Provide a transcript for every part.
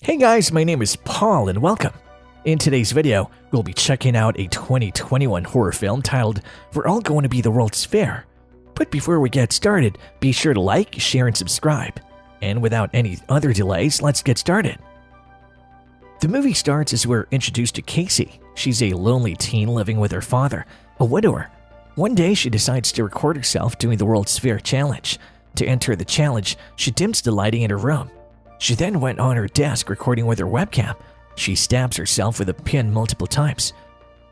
Hey guys, my name is Paul and welcome. In today's video, we'll be checking out a 2021 horror film titled We're All Going to Be the World's Fair. But before we get started, be sure to like, share, and subscribe. And without any other delays, let's get started. The movie starts as we're introduced to Casey. She's a lonely teen living with her father, a widower. One day, she decides to record herself doing the World's Fair challenge. To enter the challenge, she dims the lighting in her room. She then went on her desk recording with her webcam. She stabs herself with a pin multiple times.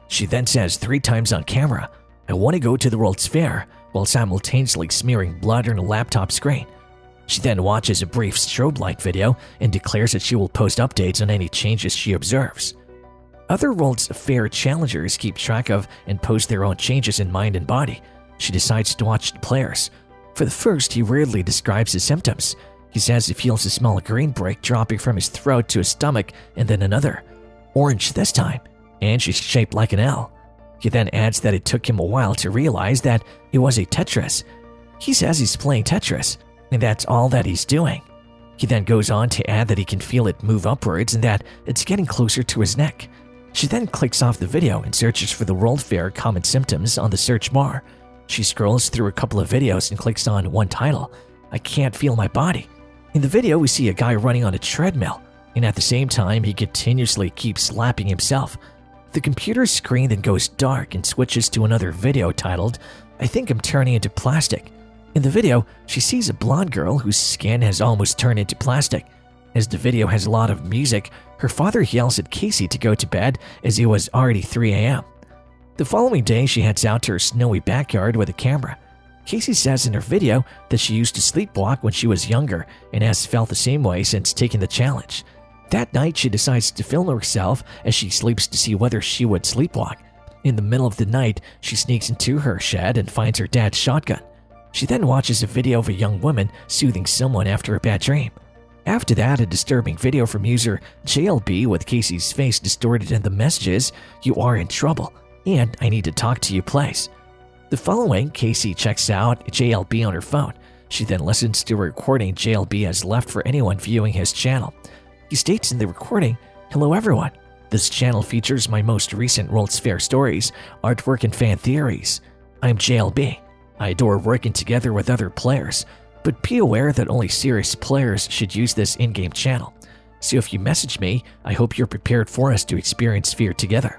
She then says 3 times on camera, "I want to go to the World's Fair," while simultaneously smearing blood on a laptop screen. She then watches a brief strobe light video and declares that she will post updates on any changes she observes. Other World's Fair challengers keep track of and post their own changes in mind and body. She decides to watch the players. For the first, he weirdly describes his symptoms. He says he feels a small green brick dropping from his throat to his stomach and then another, orange this time, and she's shaped like an L. He then adds that it took him a while to realize that it was a Tetris. He says he's playing Tetris, and that's all that he's doing. He then goes on to add that he can feel it move upwards and that it's getting closer to his neck. She then clicks off the video and searches for the World Fair common symptoms on the search bar. She scrolls through a couple of videos and clicks on one title, "I Can't Feel My Body." In the video, we see a guy running on a treadmill, and at the same time, he continuously keeps slapping himself. The computer screen then goes dark and switches to another video titled, "I Think I'm Turning Into Plastic." In the video, she sees a blonde girl whose skin has almost turned into plastic. As the video has a lot of music, her father yells at Casey to go to bed as it was already 3 a.m. The following day, she heads out to her snowy backyard with a camera. Casey says in her video that she used to sleepwalk when she was younger and has felt the same way since taking the challenge. That night, she decides to film herself as she sleeps to see whether she would sleepwalk. In the middle of the night, she sneaks into her shed and finds her dad's shotgun. She then watches a video of a young woman soothing someone after a bad dream. After that, a disturbing video from user JLB with Casey's face distorted in the messages, "You are in trouble," and "I need to talk to you, please." The following, Casey checks out JLB on her phone. She then listens to a recording JLB has left for anyone viewing his channel. He states in the recording, "Hello everyone. This channel features my most recent World's Fair stories, artwork, and fan theories. I'm JLB. I adore working together with other players, but be aware that only serious players should use this in-game channel. So if you message me, I hope you're prepared for us to experience fear together."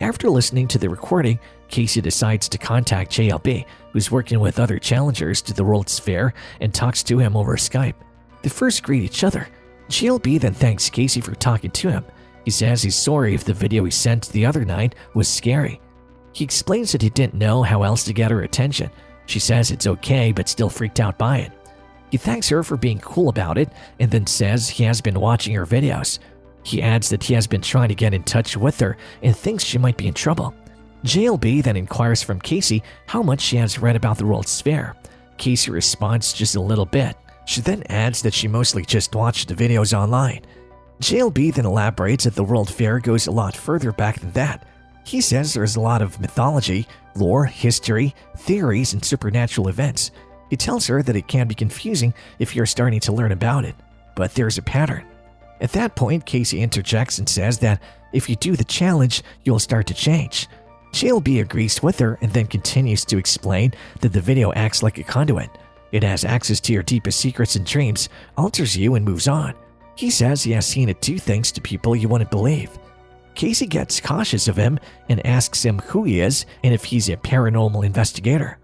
After listening to the recording, Casey decides to contact JLB, who's working with other challengers to the World's Fair, and talks to him over Skype. They first greet each other. JLB then thanks Casey for talking to him. He says he's sorry if the video he sent the other night was scary. He explains that he didn't know how else to get her attention. She says it's okay but still freaked out by it. He thanks her for being cool about it and then says he has been watching her videos. He adds that he has been trying to get in touch with her and thinks she might be in trouble. JLB then inquires from Casey how much she has read about the World's Fair. Casey responds just a little bit. She then adds that she mostly just watched the videos online. JLB then elaborates that the World Fair goes a lot further back than that. He says there's a lot of mythology, lore, history, theories, and supernatural events. He tells her that it can be confusing if you're starting to learn about it, but there's a pattern. At that point, Casey interjects and says that if you do the challenge, you'll start to change. JLB agrees with her and then continues to explain that the video acts like a conduit. It has access to your deepest secrets and dreams, alters you, and moves on. He says he has seen it do things to people you wouldn't believe. Casey gets cautious of him and asks him who he is and if he's a paranormal investigator.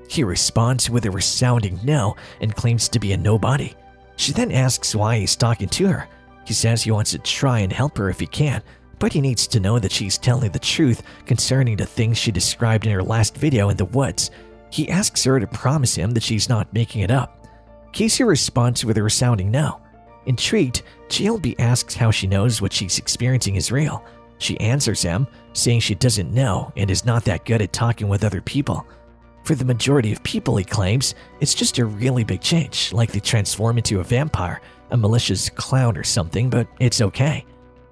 He responds with a resounding no and claims to be a nobody. She then asks why he's talking to her. He says he wants to try and help her if he can, but he needs to know that she's telling the truth concerning the things she described in her last video in the woods. He asks her to promise him that she's not making it up. Casey responds with a resounding no. Intrigued, JLB asks how she knows what she's experiencing is real. She answers him, saying she doesn't know and is not that good at talking with other people. For the majority of people, he claims, it's just a really big change, like they transform into a vampire, a malicious clown or something, but it's okay.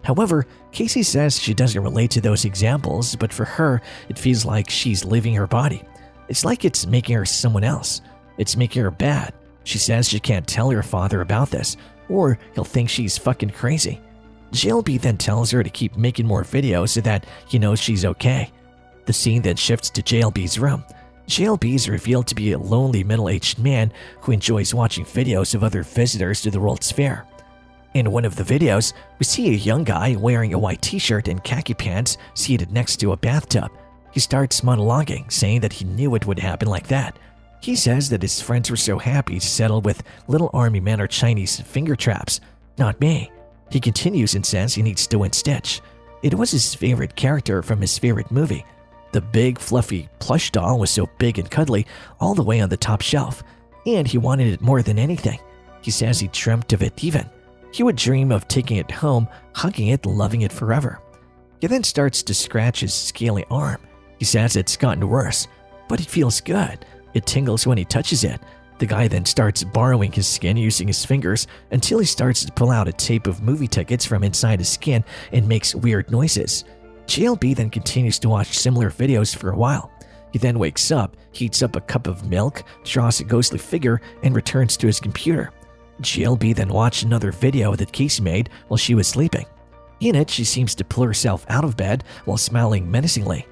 However, Casey says she doesn't relate to those examples, but for her, it feels like she's leaving her body. It's like it's making her someone else. It's making her bad. She says she can't tell her father about this, or he'll think she's fucking crazy. JLB then tells her to keep making more videos so that he knows she's okay. The scene then shifts to JLB's room. JLB is revealed to be a lonely middle-aged man who enjoys watching videos of other visitors to the World's Fair. In one of the videos, we see a young guy wearing a white t-shirt and khaki pants seated next to a bathtub. He starts monologuing, saying that he knew it would happen like that. He says that his friends were so happy to settle with little army men or Chinese finger traps. Not me. He continues and says he needs to win Stitch. It was his favorite character from his favorite movie. The big, fluffy plush doll was so big and cuddly all the way on the top shelf, and he wanted it more than anything. He says he dreamt of it even. He would dream of taking it home, hugging it, loving it forever. He then starts to scratch his scaly arm. He says it's gotten worse, but it feels good. It tingles when he touches it. The guy then starts borrowing his skin using his fingers until he starts to pull out a tape of movie tickets from inside his skin and makes weird noises. JLB then continues to watch similar videos for a while. He then wakes up, heats up a cup of milk, draws a ghostly figure, and returns to his computer. JLB then watched another video that Casey made while she was sleeping. In it, she seems to pull herself out of bed while smiling menacingly.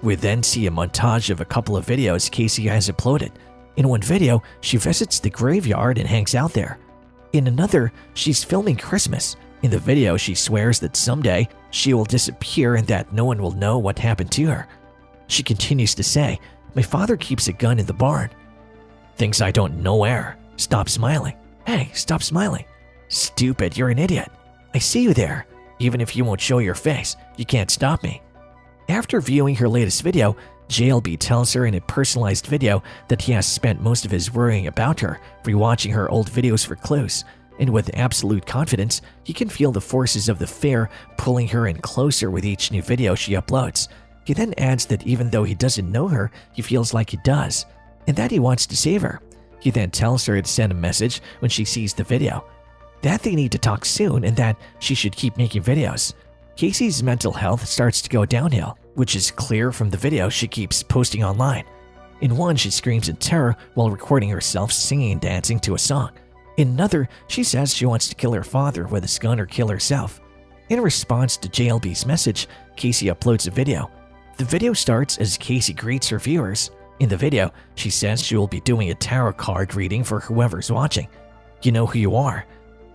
We then see a montage of a couple of videos Casey has uploaded. In one video, she visits the graveyard and hangs out there. In another, she's filming Christmas. In the video, she swears that someday she will disappear and that no one will know what happened to her. She continues to say, "My father keeps a gun in the barn. Thinks I don't know where. Stop smiling. Hey, stop smiling. Stupid, you're an idiot. I see you there. Even if you won't show your face, you can't stop me." After viewing her latest video, JLB tells her in a personalized video that he has spent most of his worrying about her rewatching her old videos for clues, and with absolute confidence, he can feel the forces of the fair pulling her in closer with each new video she uploads. He then adds that even though he doesn't know her, he feels like he does, and that he wants to save her. He then tells her to send a message when she sees the video, that they need to talk soon and that she should keep making videos. Casey's mental health starts to go downhill, which is clear from the video she keeps posting online. In one, she screams in terror while recording herself singing and dancing to a song. In another, she says she wants to kill her father with a gun or kill herself. In response to JLB's message, Casey uploads a video. The video starts as Casey greets her viewers. In the video, she says she will be doing a tarot card reading for whoever's watching. You know who you are.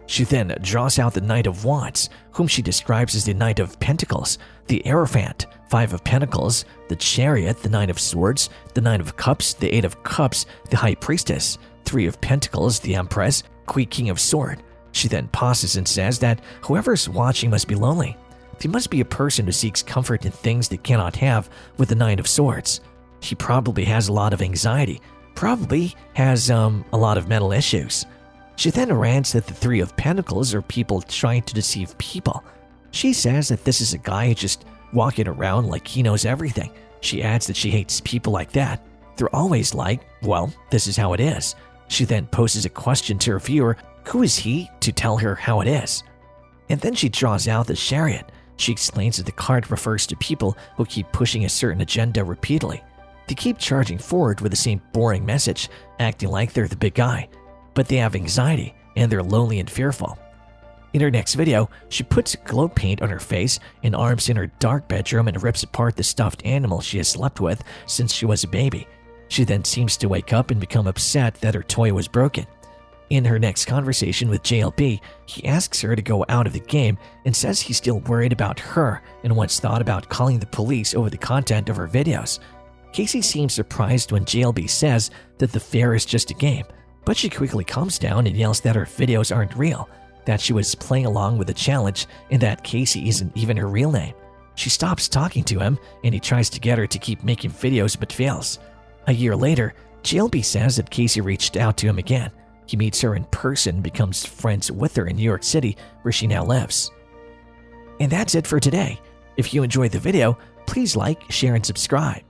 She then draws out the Knight of Wands, whom she describes as the Knight of Pentacles, the Hierophant, Five of Pentacles, the Chariot, the Nine of Swords, the Nine of Cups, the Eight of Cups, the High Priestess, Three of Pentacles, the Empress, King of Sword. She then pauses and says that whoever's watching must be lonely. They must be a person who seeks comfort in things they cannot have with the Nine of Swords. She probably has a lot of anxiety, probably has a lot of mental issues. She then rants that the Three of Pentacles are people trying to deceive people. She says that this is a guy just walking around like he knows everything. She adds that she hates people like that. They're always like, well, this is how it is. She then poses a question to her viewer, who is he, to tell her how it is. And then she draws out the Chariot. She explains that the card refers to people who keep pushing a certain agenda repeatedly. They keep charging forward with the same boring message, acting like they're the big guy. But they have anxiety, and they're lonely and fearful. In her next video, she puts glow paint on her face and arms in her dark bedroom and rips apart the stuffed animal she has slept with since she was a baby. She then seems to wake up and become upset that her toy was broken. In her next conversation with JLB, he asks her to go out of the game and says he's still worried about her and once thought about calling the police over the content of her videos. Casey seems surprised when JLB says that the fair is just a game, but she quickly calms down and yells that her videos aren't real, that she was playing along with the challenge, and that Casey isn't even her real name. She stops talking to him, and he tries to get her to keep making videos but fails. A year later, JLB says that Casey reached out to him again. He meets her in person and becomes friends with her in New York City, where she now lives. And that's it for today. If you enjoyed the video, please like, share, and subscribe.